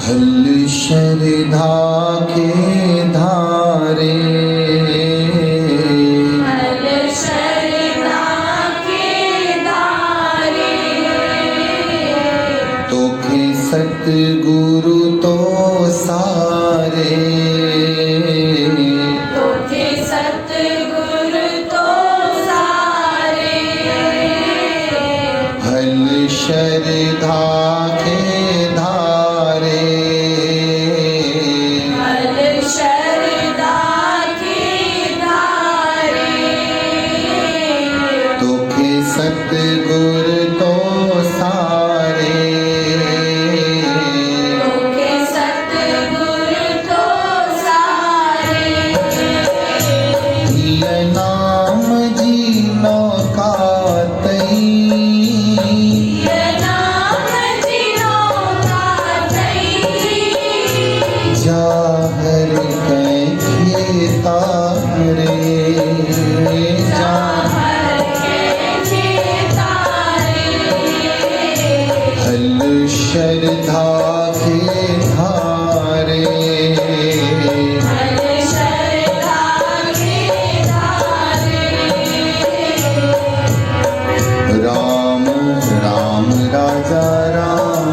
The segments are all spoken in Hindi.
हल शरधा के धारे, हल शरधा के धारे, तोखे सतगुरु तो सारे, तोखे सतगुरु तो सारे, हल शरधा के धारे, हल शरधा के धारे, तोखे सतगुरु तो सारे, तोखे सतगुरु तो सारे, ये नाम जीनो का तई, ये नाम जिनो का दई, जाहर कैखे तारे, हर के तारे, हल शरधा के धारे, हल शरधा के धारे, राम राम राजा राम,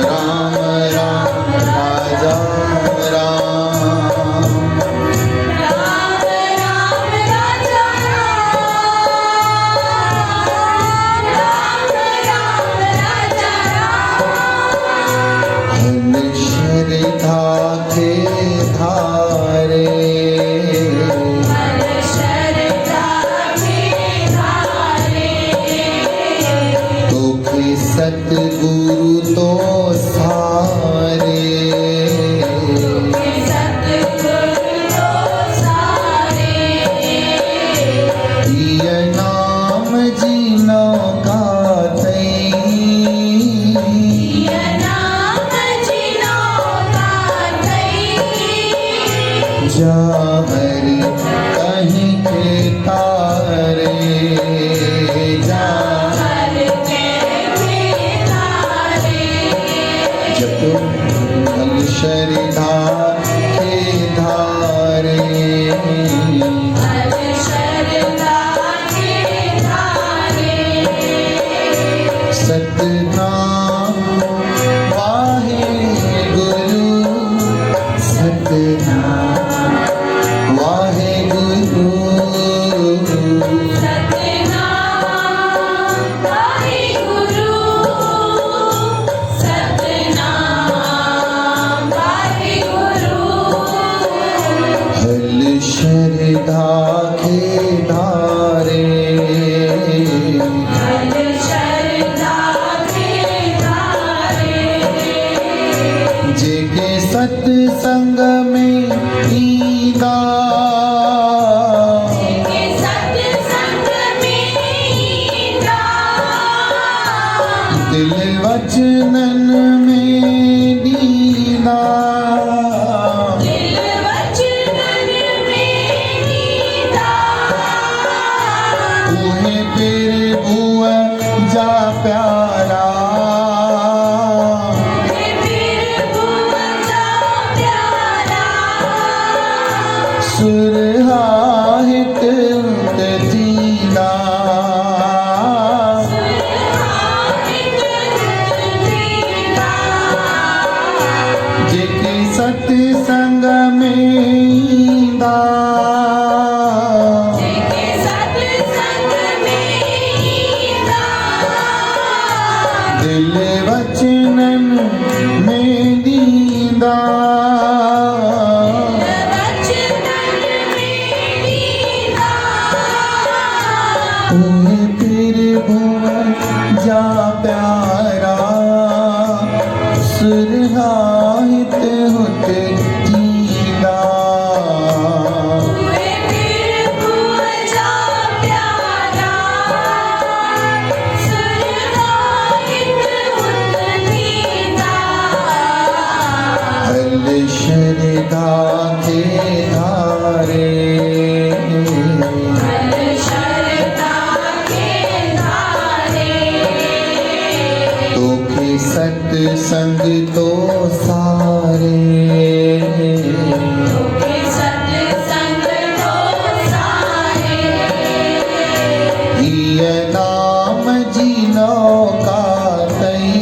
राम राम राजा राम, राम राम राजा राम, राम राम राजा राम, हल शरधा के धारे, हल शरधा के धारे, तोखे सतगुरु तो सारे, सतगुरु तो सारे, ये नाम जीनो का तई, ये नाम जिनो का दई, जाहर कहीं के तारे, हर के तारे, जप हल शरधा के धारे, हल शरधा के धारे, सतनाम वाहे गुरु, सतनाम वाहे गुरु, सतनाम वाहिगुरु, सतनाम वाहिगुरु, हल शरधा के धारे, हल शरधा के धारे, जेके सत्संग में ईंदा, के सत्संग में ईंदा, दिल वचनन में दीदा, दिल वचनन में ईंदा, उहे तेरे भुआ जा प्यारा, फिर भुवजा प्यारा, सुरहाहित दीदा, जेके सत्संग में ईंदा, दिल वचनन में दीदा, उहे पीर भुवन जा प्यारा, सुरहाहित हुत दीदा, हल शरधा के धारे, सत्संग तो सारे तोखे सत्संग तो सारे हिय नाम जी नौका तई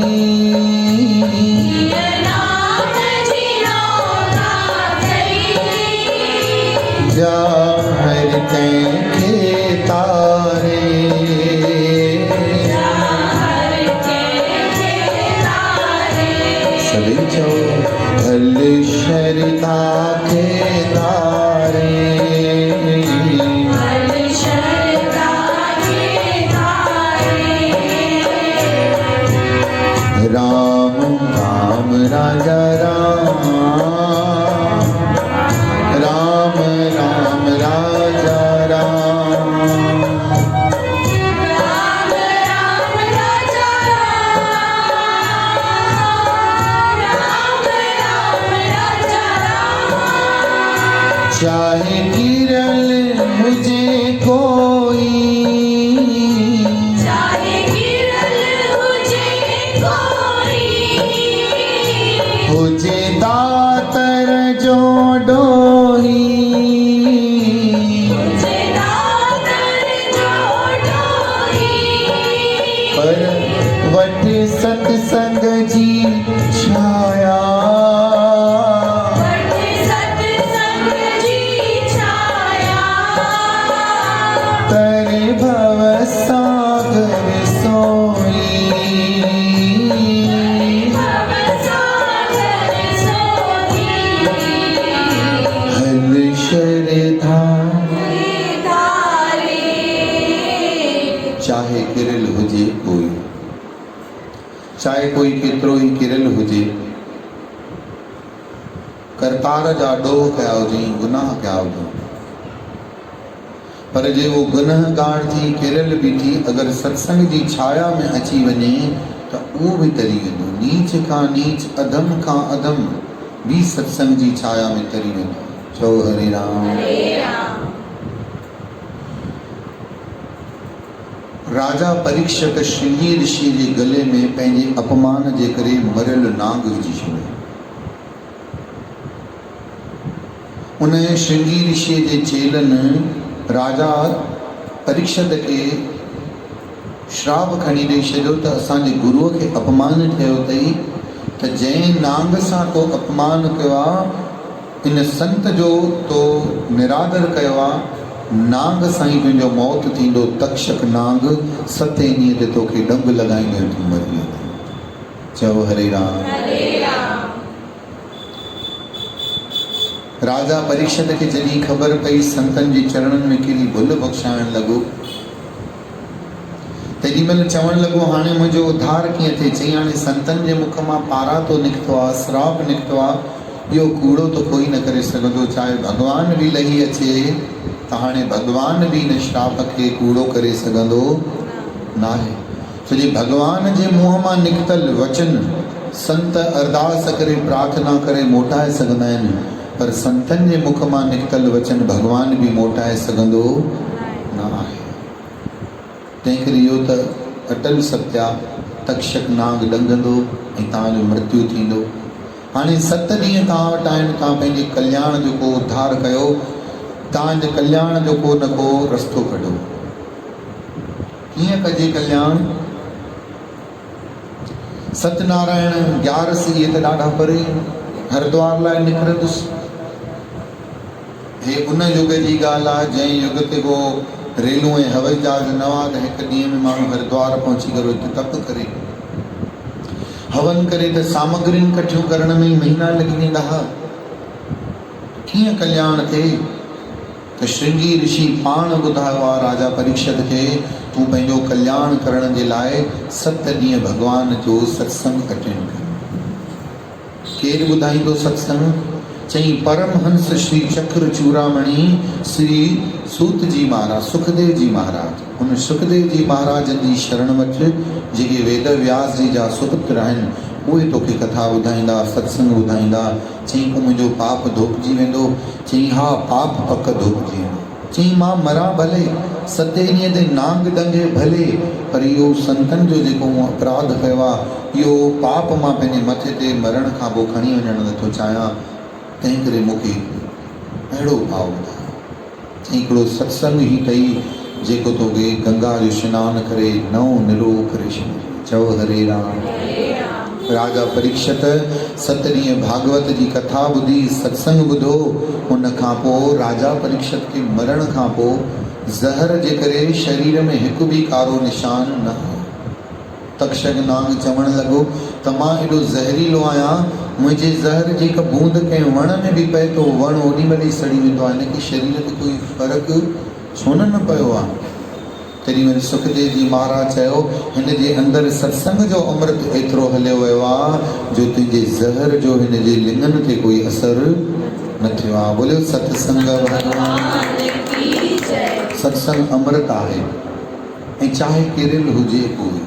ये नाम जीनो गाथई जा हर कंहिंखे तारे हर के तारे सभी चओ भल शरदा खे तारे हर शरदा के तारे राम राम राजा राम राम राम राजा राम राम राम राजा राम राम राजा चाहे गिरल मुझे कोई चाहे गिरल हुजे कोई हुजे दातर जो डोही हुजे दातर जो डोही पर वट सत्संग जी छाया वट सत्संग जी छाया तरे भव सागर सोई भव सागर सोई हल शरधा धारे चाहे किरल हुजे कोई चाहे कोई केतिरो ई किरल हुजे करतार जा ॾोह कया हुजई गुनाह कया हुजनि पर जे वो गुनहगार थी किरल बि थी अगरि सत्संग जी छाया में अची वञे त उहो बि तरी वेंदो नीच खां नीच अधम खां अधम बि सत्संग जी छाया में तरी वेंदो चओ हरे राम हरे राम राजा परीक्षक श्रृंगी ऋषि जे गले में पंहिंजे अपमान जे करे मरियल नांग विझी छॾियो उन श्रृंगी ऋषि जे चेलनि राजा परीक्षत खे श्राप खणी ॾेई छॾियो त असांजे गुरुअ खे अपमान थियो अथई त जंहिं नांग सां तो अपमान कयो आहे इन संत जो तो निरादर कयो आहे नांग सां ई तुंहिंजो मौत थींदो तक्षक नांग 7 ॾींहं ते तोखे डंग लॻाईंदो तूं मरी वेंदे चओ हरे राम हरे राम राजा परीक्षत खे जॾहिं ख़बर पई संतनि जे चरणनि में कहिड़ी भुल बख़्शाइण लॻो तेॾी महिल चवणु लॻो हाणे मुंहिंजो उद्धार कीअं थिए चई हाणे संतनि जे मुख मां पारा तो निकितो आहे श्राप निकितो आहे इहो कूड़ो तो कोई न करे सघंदो चाहे भॻवान बि लही अचे त हाणे भॻवान बि हिन श्राप खे कूड़ो करे सघंदो न आहे छो जे भॻवान जे मुंहं मां निकितल वचन संत अरदास करे प्रार्थना करे मोटाए सघंदा आहिनि पर संतनि जे मुख मां निकितल वचन भॻवान बि मोटाए सघंदो न आहे तंहिं करे इहो त अटल सत्य आहे तक्षक नाग ॾंगंदो ऐं तव्हांजो मृत्यु थींदो हाणे 7 ॾींहं तव्हां वटि आहिनि तव्हां पंहिंजे कल्याण जो को उद्धार कयो तव्हांजे कल्याण जो को न को रस्तो कढो कीअं कजे कल्याण सत्यनारायण 11 इहे त ॾाढा परे हरिद्वार लाइ निकिरंदुसि हे उन युग जी ॻाल्हि आहे जंहिं युग ते को रेलूं ऐं हवाई जहाज न हुआ त हिकु ॾींहं में माण्हू हरिद्वार पहुची करे हुते तप करे हवन करे त सामग्रियूं कठियूं करण में ई महीना लॻी वेंदा हुआ कीअं कल्याण थिए त श्रृंगी ऋषि पाण ॿुधायो आहे राजा परीक्षत खे तूं पंहिंजो कल्याण करण जे लाइ 7 ॾींहं भॻवान जो सत्संग अटेंड कर केरु ॿुधाईंदो सत्संग चई परमहंस श्री चक्र चूड़ामणि श्री सूत जी महाराज सुखदेव जी महाराज उन सुखदेव जी महाराजनि जी शरण वठ जेके वेद व्यास जी जा सुपुत्र आहिनि उहे तोखे कथा ॿुधाईंदा सत्संग ॿुधाईंदा चई पोइ मुंहिंजो पाप धोपिजी वेंदो चई हा पाप पक धोपिजी वेंदो चई मां मरा भले 7 ॾींहं ते नांग डंगे भले पर इहो संतन जो जेको मूं अपराध कयो आहे इहो पाप मां पंहिंजे मथे ते मरण खां पोइ खणी वञणु नथो चाहियां तंहिं करे मूंखे अहिड़ो भाव ॿुधायो। चई हिकिड़ो सत्संग ई अथई जेको तोखे गंगा जो सनानु करे नओं निरो करे छॾे। चओ हरे राम। राजा परीक्षित 7 ॾींहं भागवत जी कथा ॿुधी सत्संग ॿुधो। उन खां पोइ राजा परीक्षित खे मरण खां पोइ ज़हर जे करे शरीर में हिकु बि कारो निशान न हो। तक्षक नाग चवणु लॻो त मां एॾो ज़हरीलो आहियां मुंहिंजे ज़हर जी हिकु बूंद कंहिं वण में बि पए थो वण ओॾी महिल ई सड़ी वेंदो आहे हिनखे शरीर ते कोई फ़र्क़ु छो न पियो आहे। तेॾी महिल सुखदेव जी महाराज चयो हिन जे अंदरि सत्संग जो अमृत एतिरो हलियो वियो आहे जो तुंहिंजे ज़हर जो हिन जे लिंगनि ते कोई असरु न थियो आहे। बोलियो सत्संग भगवान की जय। सत्संग अमृत आहे ऐं चाहे किरियल हुजे कोई।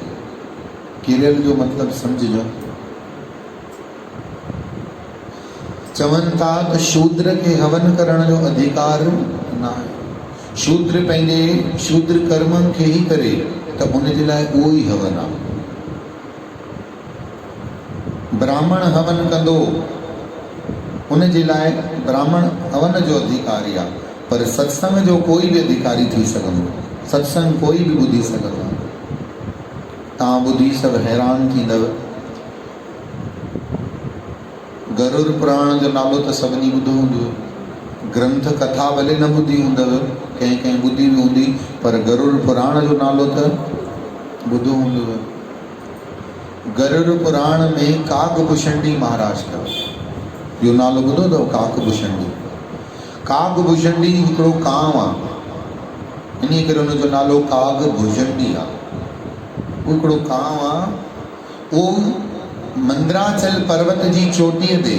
किरियल जो मतिलबु सम्झिजो। चवनि था त शूद्र खे हवन करण जो अधिकार न आहे। शूद्र पंहिंजे शूद्र कर्मनि खे ई करे त उनजे लाइ उहो ई हवन आहे। ब्राह्मण हवन कंदो उनजे लाइ ब्राह्मण हवन जो अधिकारी आहे पर सत्संग जो कोई बि अधिकारी थी सघंदो। सत्संग कोई बि ॿुधी सघंदो। तव्हां ॿुधी सभु हैरान थींदव। गरुड़ पुराण जो नालो त सभिनी ॿुधो हूंदो। ग्रंथ कथा भले न ॿुधी हूंदव कंहिं कंहिं ॿुधी बि हूंदी पर गरुड़ पुराण जो नालो त ॿुधो हूंदव। गरुड़ पुराण में काकभूषणी महाराज का इहो नालो ॿुधो अथव। काकभूषणी काकभूषणी हिकिड़ो कांव आहे इन करे हुनजो नालो काकभूषणी आहे। उहो हिकिड़ो कांव आहे। उहो मंदराचल पर्वत जी चोटीअ ते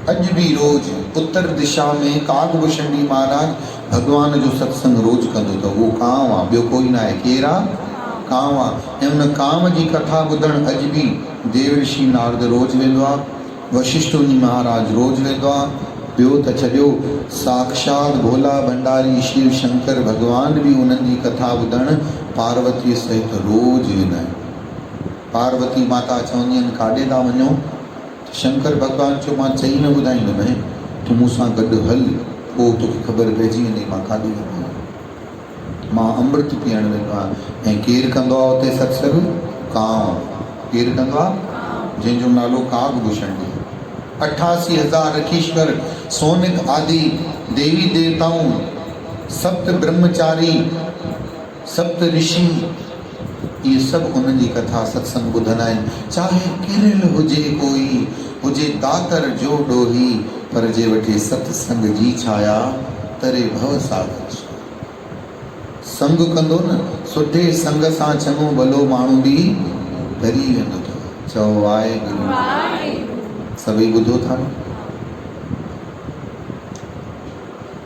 अॼु बि रोज़ उत्तर दिशा में काकभूषणी महाराज भगवान जो सत्संग रोज़ कंदो अथव। उहो कांव आहे ॿियो कोई न आहे। केरु आहे? कांव आहे। ऐं उन कांव जी कथा ॿुधणु अॼु बि देवर्षि नारद रोज़ वेंदो आहे। वशिष्ठ मुनि महाराज रोज़ वेंदो आहे। ॿियो त छॾियो साक्षात भोला भंडारी शिव शंकर भॻवान बि उन्हनि जी कथा ॿुधणु पार्वतीअ सहित रोज़ वेंदा आहिनि। पार्वती माता चवंदी आहिनि काॾे था वञो? शंकर भॻवान चयो मां चई न ॿुधाईंदुमि तूं मूंसां गॾु हल पोइ तोखे ख़बर पइजी वेंदी मां काॾे वेंदो आहियां। मां अमृत पीअणु वेंदो आहियां। ऐं केरु कंदो आहे उते सत्संग? कांव। केरु कंदो आहे? जंहिंजो नालो काकभूषणी। 88,000 ऋषीश्वर सोनिक आदि देवी देवताऊं सप्त ब्रह्मचारी सप्त ऋषि इहे सभु उन्हनि जी कथा सत्संग ॿुधंदा आहिनि। चाहे किरियल हुजे कोई हुजे दातर जो ॾोही पर जे वठी सत्संग जी छाया तरे भव सागर। संग कंदो न सुठे संग सां चङो भलो माण्हू बि डरी वेंदो अथव। चओ वाहेगुरु। सभई ॿुधो था न?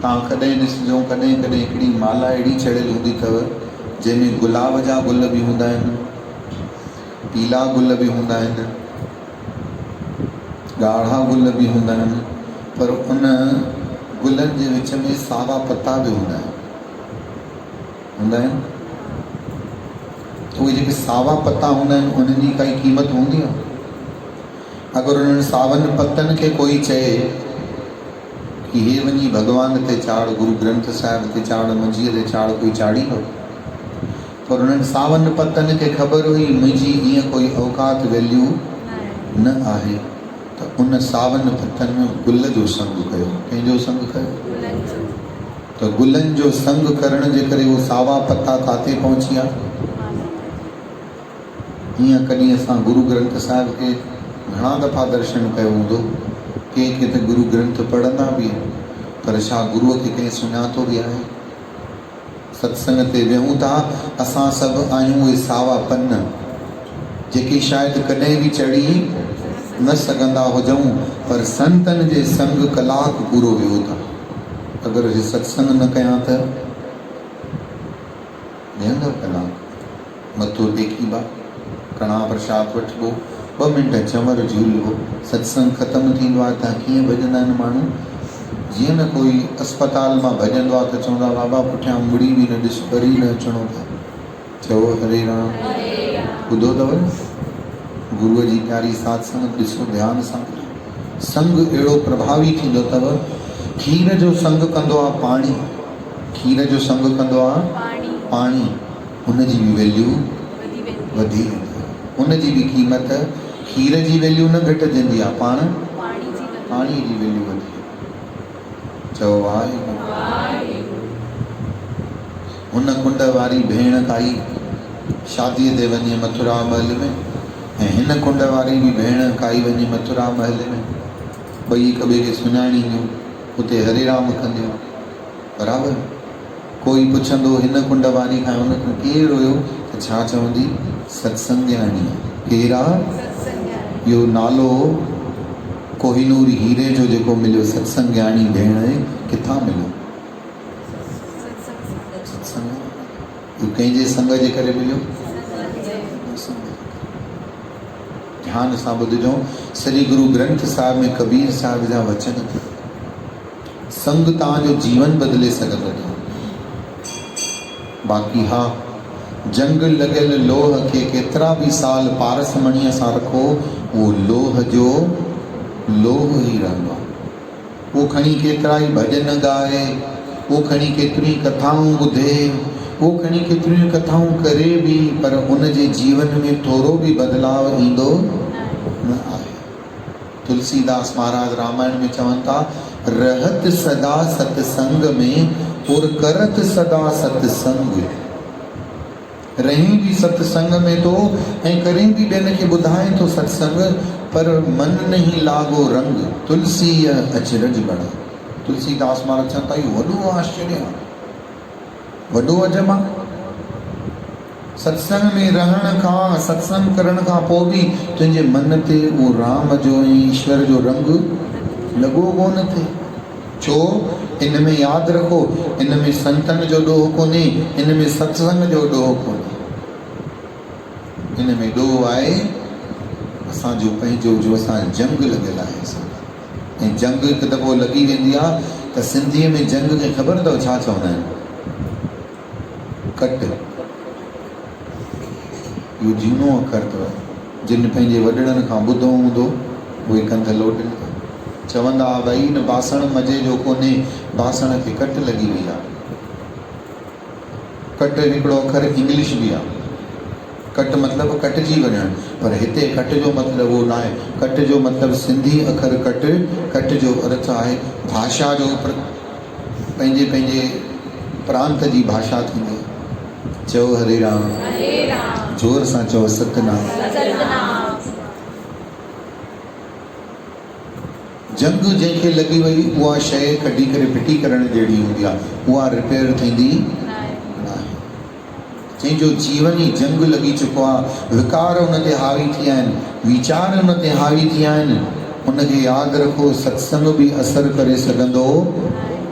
तव्हां कॾहिं ॾिसिजो कॾहिं कॾहिं हिकिड़ी माला अहिड़ी चढ़ियल हूंदी अथव जंहिंमें गुलाब जा गुल बि हूंदा आहिनि पीला गुल बि हूंदा आहिनि ॻाढ़ा गुल बि हूंदा आहिनि पर उन गुलनि जे विच में सावा पत्ता बि हूंदा आहिनि। उहे जेके सावा पत्ता हूंदा आहिनि उन्हनि जी काई क़ीमत हूंदी आहे? अगरि उन्हनि सावनि पतनि खे कोई चए कि हे वञी भॻवान ते चाढ़ गुरु ग्रंथ साहिब ते चाढ़ मंझीअ ते चाढ़ कोई चाढ़ींदो? पर उन्हनि सावनि पतनि खे ख़बर हुई मुंहिंजी ईअं कोई औकात वैल्यू न आहे त उन सावनि पतनि में गुल जो संग कयो। कंहिंजो संग कयो? त गुलनि जो संग करण जे करे उहे सावा पता किथे पहुची विया? हीअं कॾहिं असां गुरु ग्रंथ साहिब खे घणा दफ़ा दर्शन कयो हूंदो। कंहिं त गुरु ग्रंथ पढ़ंदा बि आहिनि पर छा गुरूअ खे कंहिं सुञातो बि आहे? सत्संग ते विहूं था असां सभु आहियूं उहे सावा पन जेके शायदि कॾहिं बि चढ़ी न सघंदा हुजऊं पर संतनि जे संग कलाक पूरो वियो था। अगरि हे सत्संग न कयां त वेहंदव कलाक मथो टेकीबा कणा प्रसाद वठिबो 2 मिंट चंवर झूलबो सत्संग ख़तमु थींदो आहे। तव्हां कीअं भॼंदा आहिनि माण्हू जीअं न कोई अस्पताल मां भॼंदो आहे त चवंदा बाबा पुठियां मुड़ी बि न ॾिस, वरी न अचिणो अथव। चओ हरे राम। ॿुधो अथव गुरूअ जी प्यारी साथ संगत, ॾिसो ध्यानु सां। संग अहिड़ो प्रभावी थींदो अथव। खीर जो संग कंदो आहे पाणी, खीर जो संग कंदो आहे पाणी, हुनजी बि वैल्यू वधी वेंदी आहे, हुनजी बि क़ीमत, खीर जी वैल्यू न घटिजंदी आहे, पाणी जी वैल्यू वधी। चओ वाहेगुरु। हुन कुंड वारी भेण काई शादीअ ते वञे मथुरा महल में, ऐं हिन कुंड वारी बि भेण काई वञे मथुरा महल में, ॿई हिक ॿिए खे सुञाणींदियूं, उते हरे राम कंदियूं, बराबरि। कोई पुछंदो हिन कुंड वारी खां हुन खां केरु हुयो, त छा चवंदी, सत्संगियाणी। केरु आहे? इहो नालो कोहिनूर हीरे जो जेको मिलियो, सत्संगियाणी भेण, किथां मिलियो? सत्संग। इहो कंहिंजे संग जे करे मिलियो? ध्यान सां ॿुधिजो, श्री गुरु ग्रंथ साहिब में कबीर साहिब जा वचन, संग तव्हांजो जीवन बदिले सघंदो आहे। बाक़ी हा, जंग लॻियल लोह खे केतिरा बि साल पारस मणीअ सां रखो, उहो लोह जो लोह ई रहंदो आहे। उहो खणी केतिरा ई भॼन ॻाए, उहो खणी केतिरी कथाऊं ॿुधे, उहो खणी केतिरियूं कथाऊं करे बि, पर उनजे जीवन में थोरो बि बदलाव ईंदो न आहे। तुलसीदास महाराज रामायण में चवनि था, रहत सदा सत्संग में और करत सदा सत्संग। रही भी सत्संग में तो, ऐं करें भी ॿियनि खे ॿुधाए तो सत्संग, पर मन नहीं लागो रंग, तुलसी अचरज बड़ा। तुलसीदास महाराज चवनि था, इहो वॾो आश्चर्य आहे, वॾो अजब आहे। सत्संग में रहण खां, सत्संग करण खां पोइ बि तुंहिंजे मन ते उहो राम जो ऐं ईश्वर जो रंग लॻो कोन थिए। छो? इन में यादि रखो, इन में संतन जो ॾोह कोन्हे, इन में सत्संग जो ॾोह कोन्हे, इन में ॾोह आहे असांजो पंहिंजो, जो असां जंग लॻियल आहे। ऐं जंग हिकु दफ़ो लॻी वेंदी आहे त सिंधीअ में जंग खे ख़बर अथव छा चवंदा आहिनि? कट। इहो झूनो अखर अथव, जिन पंहिंजे वॾड़नि खां ॿुधो हूंदो उहे कंध लोटनि। चवंदा भई न बासण मज़े जो कोन्हे, बासण खे कट लॻी वई आहे। कट हिकिड़ो अखर इंग्लिश बि आहे, कट मतिलबु कटिजी वञणु, पर हिते कट जो मतिलबु उहो न आहे। कट जो मतिलबु सिंधी अखर कट, कट जो अर्थ आहे भाषा जो, पंहिंजे पंहिंजे प्रांत जी भाषा थींदी। चओ हरे राम। जोर सां चओ सतनाम। जंग जंहिंखे लॻी वई, उहा शइ कढी करे फिटी करण जहिड़ी हूंदी आहे, उहा रिपेयर थींदी न आहे। जंहिंजो जीवन ई जंग लॻी चुको आहे, विकार हुन ते हावी थी आहिनि, वीचार हुन ते हावी थी आहिनि, उनखे यादि रखो, सत्संग बि असरु करे सघंदो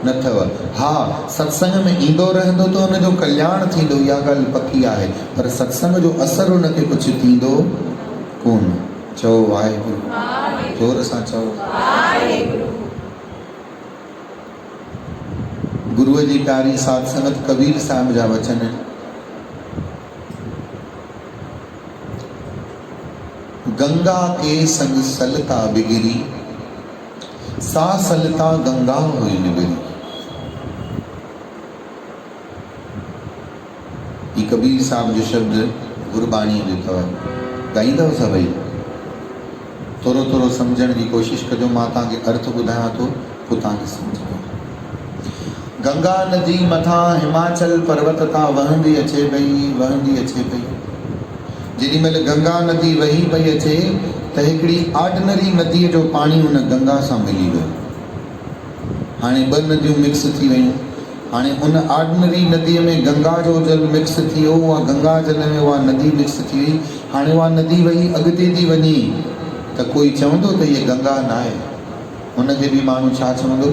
न अथव। हा, सत्संग में ईंदो रहंदो त हुनजो कल्याण थींदो, इहा ॻाल्हि पकी आहे, पर सत्संग जो असरु हुनखे कुझु थींदो कोन। चओ वाहेगुरु। जोर सां चओ वाहेगुरु। गुरुअ जी प्यारी साध संगत, कबीर साहिब जा वचन आहिनि। गंगा के संग सलता बिगिरी, सा सलता गंगा हुई निबिरी। ये कबीर साहब जो शब्द गुरबाणी जो अथव। ॻाईंदव सभई? थोरो थोरो सम्झण जी कोशिशि कजो, मां तव्हांखे अर्थ ॿुधायां थो, पोइ तव्हांखे सम्झ में। गंगा नदी मथां हिमाचल पर्वत तां वहंदी अचे पई, वहंदी अचे पई। जेॾी महिल गंगा नदी वही पई अचे त हिकिड़ी ऑर्डिनरी नदीअ जो पाणी हुन गंगा सां मिली वियो। हाणे ॿ नदियूं मिक्स थी वियूं। हाणे उन ऑर्डिनरी नदीअ में गंगा जो जल मिक्स थी वियो, उहा गंगा जल में उहा नदी मिक्स थी वई। हाणे उहा नदी वही अॻिते थी वञे त कोई चवंदो त हीअ गंगा न आहे, हुनखे बि माण्हू छा चवंदो?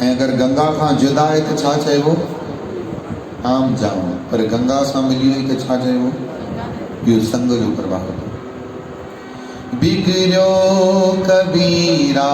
ऐं अगरि गंगा खां जुदा आहे त छा चइबो? आम जाम। पर गंगा सां मिली वई त छा चइबो? इहो संग जो प्रभाव। बिगड़ियो कबीरा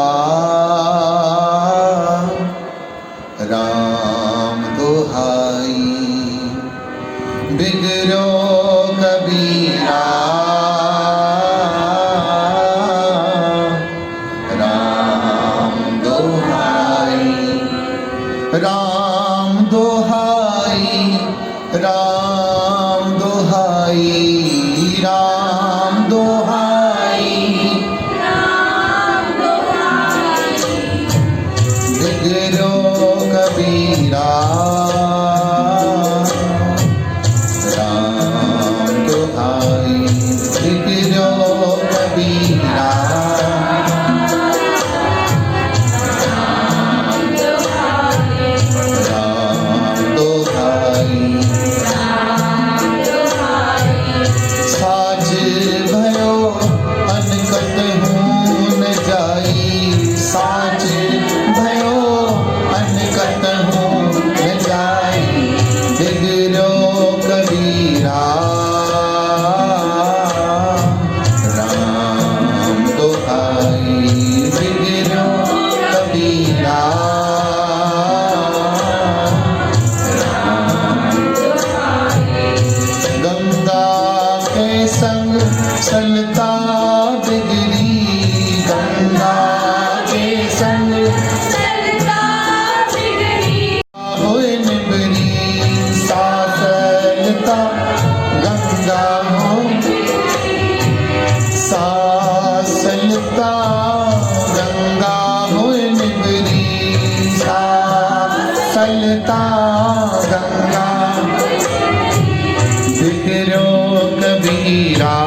सलता बिगड़ी गंगा के संग सलता बिगड़ी होए निबरी सासलता गंगा हो सासलता गंगा होए निबरी सासलता गंगा बिगड़ो कबीरा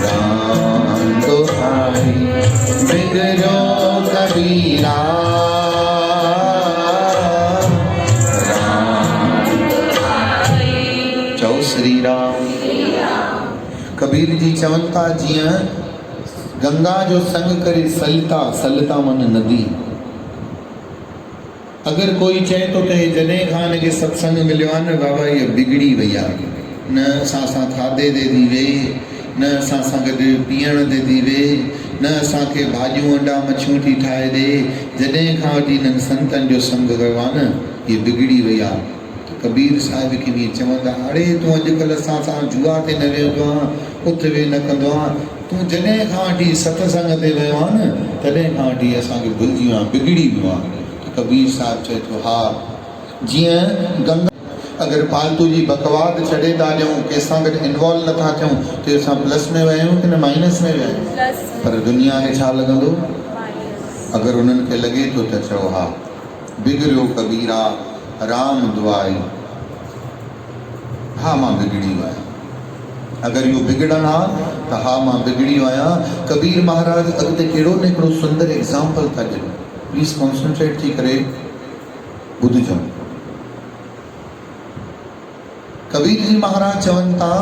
राम दुहाई बिगड़ो कबीरा चओ श्री राम। कबीर जी चवनि था जीअं गंगा जो संग करे सलता, सलता मन नदी। अगर कोई चए तो ते जॾहिं खां हिनखे सत्संग मिलियो आहे न बाबा इहा बिगड़ी वई आहे, न असां सां खाधे ते थी वेही, न असां सां गॾु पीअण ते थी वेही, न असांखे भाॼियूं अंडा मच्छियूं थी ठाहे ॾे। जॾहिं खां वठी हिननि संतनि जो संग कयो आहे न हीअ बिगड़ी वई आहे। कबीर साहिब खे बि चवंदा अड़े तूं अॼुकल्ह असां सां जुआ ते न वेहंदो आहे, उथ वेह न कंदो आहे, तूं जॾहिं खां वठी सत्संग ते वियो आहे न तॾहिं खां वठी असांखे भुलिजी वियो आहे, बिगड़ी वियो आहे। कबीर साहिब चए थो हा जीअं गंगा अगरि फालतू जी बकवाद छॾे था ॾियूं, कंहिंसां गॾु इन्वॉल्व नथा थियूं त असां प्लस में विया आहियूं की न माइनस में विया आहियूं। प्लस पर दुनिया खे छा लॻंदो? माइनस अगरि उन्हनि खे लॻे थो त चओ हा बिगड़ियो कबीरा राम दुआई, हा मां बिगड़ी वियो आहियां। अगरि इहो बिगड़ण आहे त हा मां बिगड़ी वियो आहियां। कबीर महाराज अॻिते कहिड़ो न हिकिड़ो सुंदर एग्ज़ाम्पल था ॾियनि, प्लीज़ कॉन्संट्रेट थी करे ॿुधिजो। कबीर जी महाराज चवनि था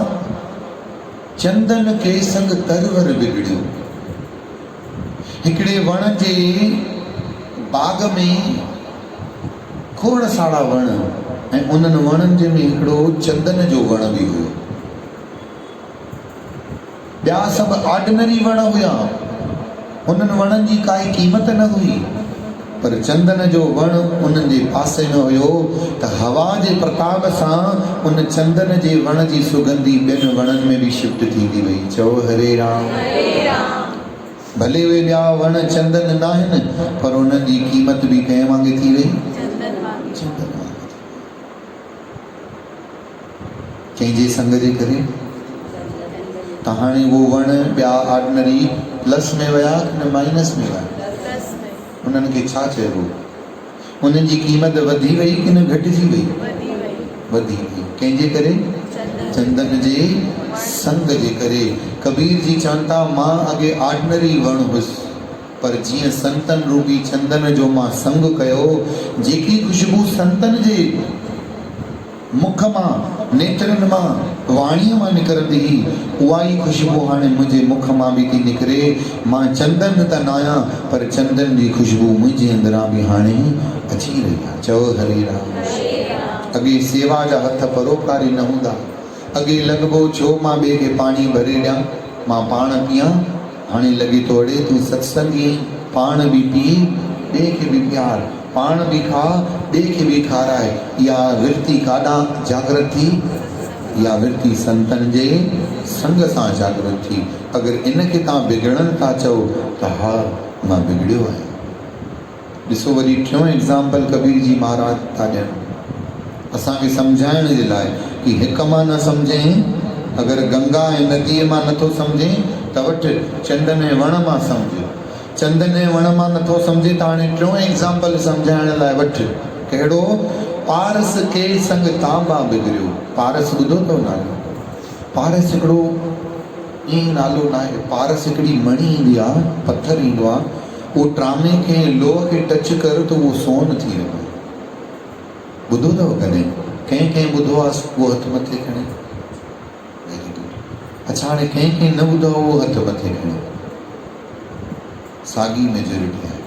चंदन के संग तरवर बिगड़ियो। हिकिड़े वण जे बाग में खोड़ सारा वण ऐं उन्हनि वणनि जे में हिकिड़ो चंदन जो वण बि हुयो। ॿिया सभु ऑर्डिनरी वण हुया, उन्हनि वणनि जी काई क़ीमत न हुई, पर चंदन जो वण उन्हनि जे पासे में हुयो त हवा जे प्रताप सां उन चंदन जे वण जी सुगंधी ॿियनि वणनि में बि शिफ्ट थींदी वई। चओ हरे राम। भले उहे ॿिया वण चंदन न आहिनि पर उन्हनि जी क़ीमत बि कंहिं वांगुरु थी वई, चंदन वांगुरु। कंहिंजे संग जे करे त हाणे उहो वण ॿिया ऑर्डिनरी प्लस में विया कि न माइनस में विया? उन्हनि खे छा चइबो? उन्हनि जी क़ीमत वधी वई कि न घटिजी वई? वधी वई। कंहिंजे करे? चंदन जे संग जे करे। कबीर जी चवनि था मां अॻे ऑर्डिनरी वण हुयुसि, पर जीअं संतन रूपी चंदन जो मां संग कयो, जेकी ख़ुशबू संतन जे मुख मां, नेत्रनि मां, वाणीअ मां निकिरंदी हुई, उहा ई ख़ुशबू हाणे मुंहिंजे मुख मां बि थी निकिरे। मां चंदन त न आहियां पर चंदन जी ख़ुशबू मुंहिंजे अंदरां बि हाणे अची रही आहे। चओ हरे राम। अॻे सेवा जा हथ परोपकारी न हूंदा, अॻे लॻिबो छो मां ॿिए खे पाणी भरे ॾियां, मां पाण पीआं। हाणे लॻे थो अड़े तूं सत्संगी आहीं, पाण बि पी, ॿिए खे बि प्यार, पाण बि खा, ॿिए खे बि खाराए। इहा विरती काॾां जागृत थी? इहा विरती संतन जे संग सां जागृत थी। अगरि इनखे तव्हां बिगड़नि था चओ त हा मां बिगड़ियो आहियां। ॾिसो वरी टियों एग्ज़ाम्पल कबीर जी महाराज था ॾियनि असांखे सम्झाइण जे लाइ कि हिक मां न सम्झे, अगरि गंगा ऐं नदीअ मां नथो सम्झे त वटि चंदन ऐं वण मां सम्झ, चंदन ऐं वण मां नथो सम्झे त हाणे टियों एग्ज़ाम्पल सम्झाइण लाइ वठि। कहिड़ो? पारस के संग तांबा बिगड़ियो। पारस ॿुधो अथव नालो? पारस हिकिड़ो ईअं नालो न आहे, पारस हिकिड़ी मणी ईंदी आहे, पथर ईंदो आहे, उहो ट्रामे खे लोह खे टच कर त उहो सोन थी वेंदो। ॿुधो अथव कॾहिं? कंहिं कंहिं ॿुधो आहे उहो हथ मथे खणे? Very good. अच्छा हाणे कंहिं कंहिं न ॿुधो आहे उहो हथ मथे खणे? साॻी मेजोरिटी आहे।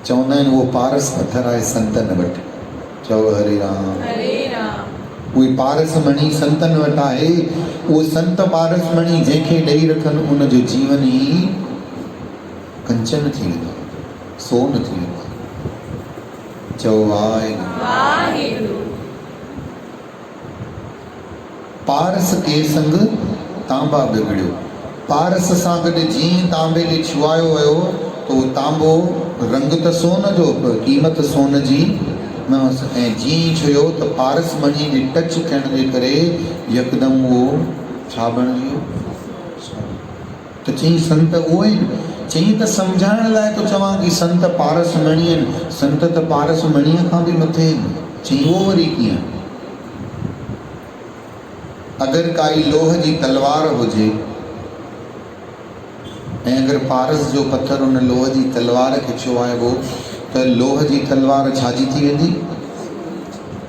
चवंदा आहिनि उहो पारस पथर आहे संतन वटि। चओ हरे राम। उहे पारस मणी संतन वटि आहे। उहो संत पारस मणी जंहिंखे ॾेई रखनि उनजो जीवन ई कंचन थी वेंदो, सोन थी वेंदो। चओ वाहेगुरु। पारस के संग तांबा बिगड़ियो। पारस सां गॾु जीअं तांबे खे छुआयो वियो तो तांबो रंग त सोन जो पर क़ीमत सोन जी न हुअसि। ऐं जीअं छुयो त पारस मणी जे टच थियण जे करे यकदमि उहो छा बणिजी वियो। त चई संत उहो ई चई त सम्झाइण लाइ तो चवां कि संत पारस मणी आहिनि। संत त पारस मणीअ खां बि मथे आहिनि। चई उहो वरी कीअं? अगरि काई लोह जी तलवार हुजे ऐं अगरि पारस जो पत्थर उन लोह जी तलवार खे छुआइबो त लोह जी तलवार छाजी थी वेंदी?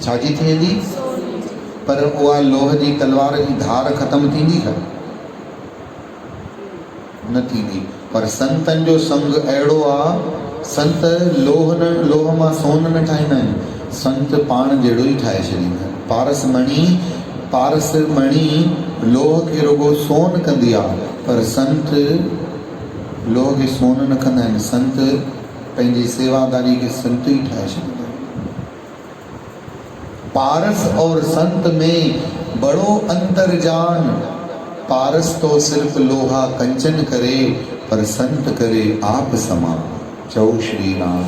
छाजी थी वेंदी? पर उहा लोह जी तलवार जी धार ख़तम थींदी छा? न थींदी। पर संतनि जो संग अहिड़ो आहे, संत लोह मां सोन न ठाहींदा आहिनि, संत पाण जहिड़ो ई ठाहे छॾींदा आहिनि। पारस मणी लोह खे रुगो सोन कंदी आहे, पर संत लोह खे सोन न कंदा आहिनि। संत पंहिंजी सेवादारी खे संत ई ठाहे छॾींदा आहिनि। पारस और संत में बड़ो अंतर जान। पारस तो सिर्फ लोहा कंचन करे, पर संत करे आप समा। चओ श्री राम।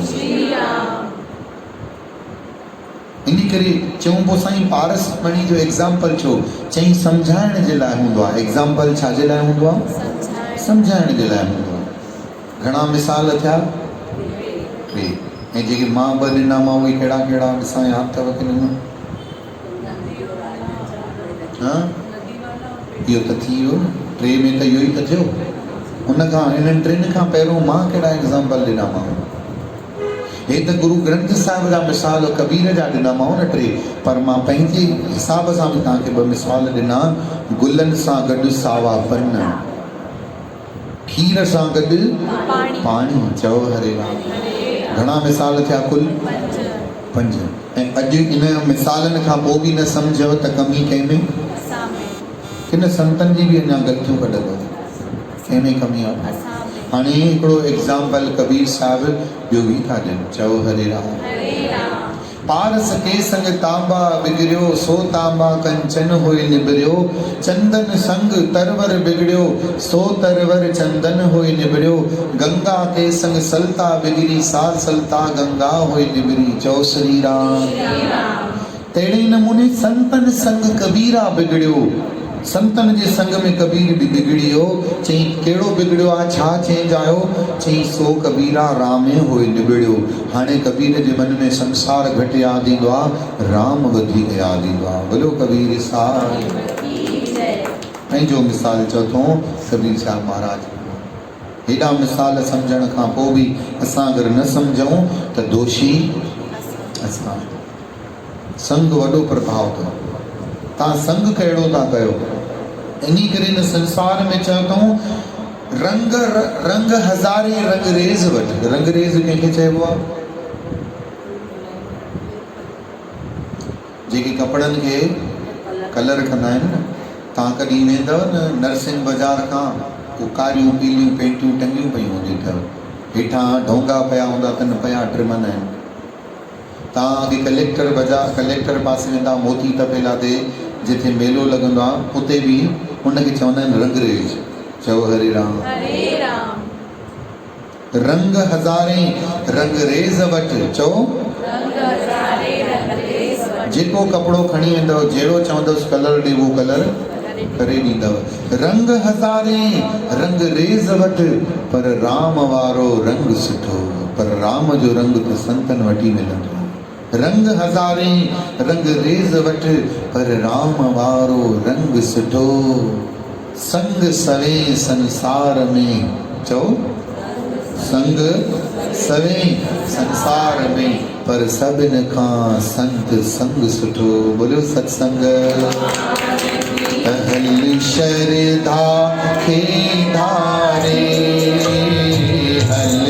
इन करे चऊं पोइ साईं पारस मणी जो एग्जाम्पल छो? चई सम्झाइण जे लाइ हूंदो आहे। एग्जाम्पल छा जे लाइ हूंदो आहे? सम्झाइण जे लाइ हूंदो आहे। घणा मिसाल थिया? टे। ऐं जेके मां ॿ ॾिना मां उहे कहिड़ा कहिड़ा ॾिसां यादि अथव की न? हा, इहो त थी वियो न। टे में त इहो ई त थियो। उनखां इन्हनि टिनि खां पहिरियों मां कहिड़ा एग्जाम्पल ॾिनामांव? हे त गुरु ग्रंथ साहिब जा मिसाल कबीर जा ॾिनामांव न टे। पर मां पंहिंजे हिसाब सां बि तव्हांखे ॿ मिसाल ॾिना। गुलनि सां गॾु सावा पन, खीर सां गॾु पाणी। चओ हरे राम। घणा मिसाल थिया? कुल 5। ऐं अॼु इन मिसालनि खां पोइ बि न सम्झव त कमी कंहिंमें? किन संतनि जी बि अञा ग़लतियूं कढंदो। कंहिंमें कमी आहे? हाणे हिकिड़ो एग्जाम्पल कबीर साहिब ॿियो बि था ॾियनि। चओ हरे राम। पारस के संग तांबा बिगड़ियो, सो तांबा कंचन होए निबरियो। चंदन संग तरवर बिगड़ियो, सो तरवर चंदन होए निबरियो। गंगा के संग सलता बिगड़ी, सा सलता गंगा होए निबरी। चओ श्री राम। तहिड़े नमूने संतन संग कबीरा बिगड़ियो। संतन जे संग में कबीर बि बिगड़ियो। चई कहिड़ो बिगड़ियो आहे? छा चेंज आयो? चई सो कबीरा रामे होए निबड़ियो। हाणे कबीर जे मन में संसार घटि यादि ईंदो आहे, राम वधीक यादि ईंदो आहे। बोलो कबीर साहिब। पंहिंजो मिसाल चओ थो कबीर साहिब महाराज। हेॾा मिसाल सम्झण खां पोइ बि असां अगरि न सम्झूं त दोषी असां। संग वॾो प्रभाव अथव। तव्हां संग कहिड़ो था कयो? इन करे न संसार में चयो अथऊं रंग हज़ारे रंगरेज़ वटि। रंगरेज़ कंहिंखे चइबो आहे? जेके कपिड़नि खे कलर कंदा आहिनि न। तव्हां कॾहिं वेंदव न नरसिंह बाज़ार खां, उहे कारियूं पीलियूं पेंटियूं टंगियूं पयूं हूंदियूं अथव, हेठां ढोंगा पिया हूंदा अथनि, पिया ट्रिमंदा आहिनि। तव्हां अॻे कलेक्टर पासे वेंदा मोती तपेला ते, जिथे मेलो लॻंदो आहे, उते बि उनखे चवंदा आहिनि रंगरेज। चओ हरे राम। रंग हज़ारे रंगरेज़ वटि। चओ जेको कपिड़ो खणी वेंदव, जहिड़ो चवंदुसि कलर ॾे, उहो कलर करे ॾींदव। रंग हज़ारे रंगरेज़ वटि, पर राम वारो रंग सुठो। पर राम जो रंग त संतनि वटि मिलंदो। रंग हज़ारे रंगरेज़ वटि, पर राम वारो रंग सुठो। संग सवे संसार में। चओ संग सवे संसार में, पर सभिनि खां संत संग सुठो। बोलो सत्संग। हल शरधा खे धारे, हल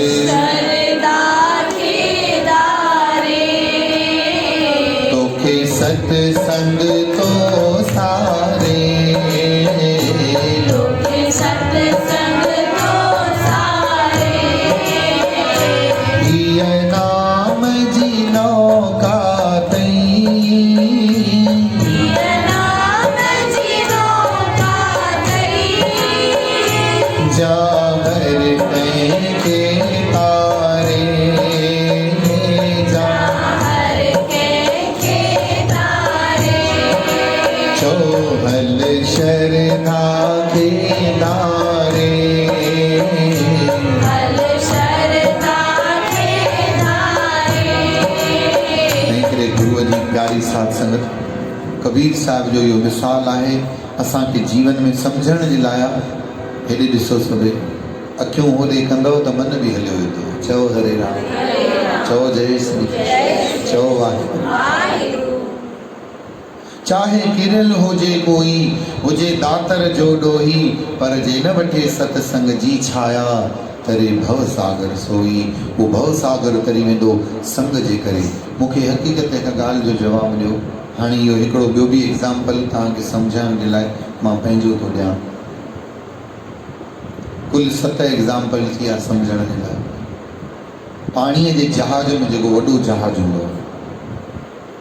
तोखे सत्संग तो सारे। नाम जी नौका तई, नाम जी कबीर साहिब जो इहो मिसाल आहे असांखे जीवन में सम्झण जे लाइ। हेॾे ॾिसो सभई, अखियूं होॾे कंदव त मन बि हलियो वेंदो। चओ हरे राम, चओ जय श्री कृष्ण, चओ वाहेगुरु। चाहे किरल हुजे कोई, हुजे दातर जो ॾोही, पर जे न वठे सतसंग जी छाया, तरे भव सागर सोई। वो भव सागर तरी वेंदो संग जे करे। मूंखे हक़ीक़त हिक ॻाल्हि जो जवाबु ॾियो। हाणे इहो हिकिड़ो ॿियो बि एग्ज़ाम्पल तव्हांखे सम्झाइण जे लाइ मां पंहिंजो थो ॾियां। कुल 7 एग्ज़ाम्पल थी विया सम्झण जे लाइ। पाणीअ जे जहाज में जेको वॾो जहाज हूंदो आहे,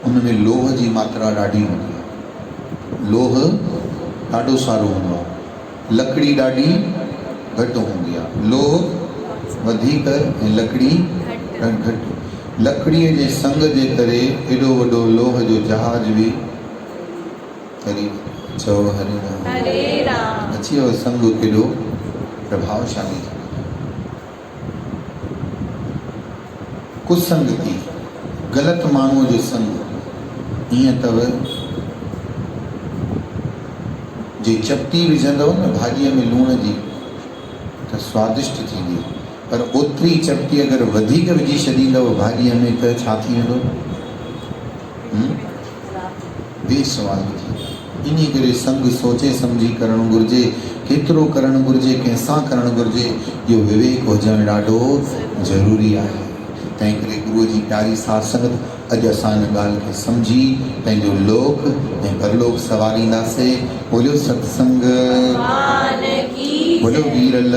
उन में लोह जी मात्रा ॾाढी हूंदी आहे। लोह ॾाढो सारो हूंदो आहे, लकड़ी ॾाढी घटि हूंदी आहे। लोह वधीक ऐं लकड़ी घटि। लकड़ीअ जे संग जे करे एॾो वॾो लोह जो जहाज बि तरी। चओ हरे राम, हरे राम। अची वियो संग केॾो प्रभावशाली थी। कुसंगति, ग़लति माण्हूअ जो संग ईअं अथव। जे चपटी विझंदव न भाॼीअ में लूण जी त स्वादिष्ट थींदी, पर ओतिरी चपटी अगरि वधीक विझी छॾींदव भाॼीअ में त छा थी वेंदो? बेसवादी थी। इन करे संग सोचे सम्झी करणु घुरिजे। केतिरो करणु घुरिजे, कंहिंसां करणु घुरिजे, इहो विवेक हुजणु ॾाढो ज़रूरी आहे। तंहिं करे गुरुअ जी प्यारी साध संगत अॼु असां हिन ॻाल्हि खे सम्झी पंहिंजो लोक ऐं परलोक सवारींदासीं। बोलियो सत्संग, बोलियो वीरल।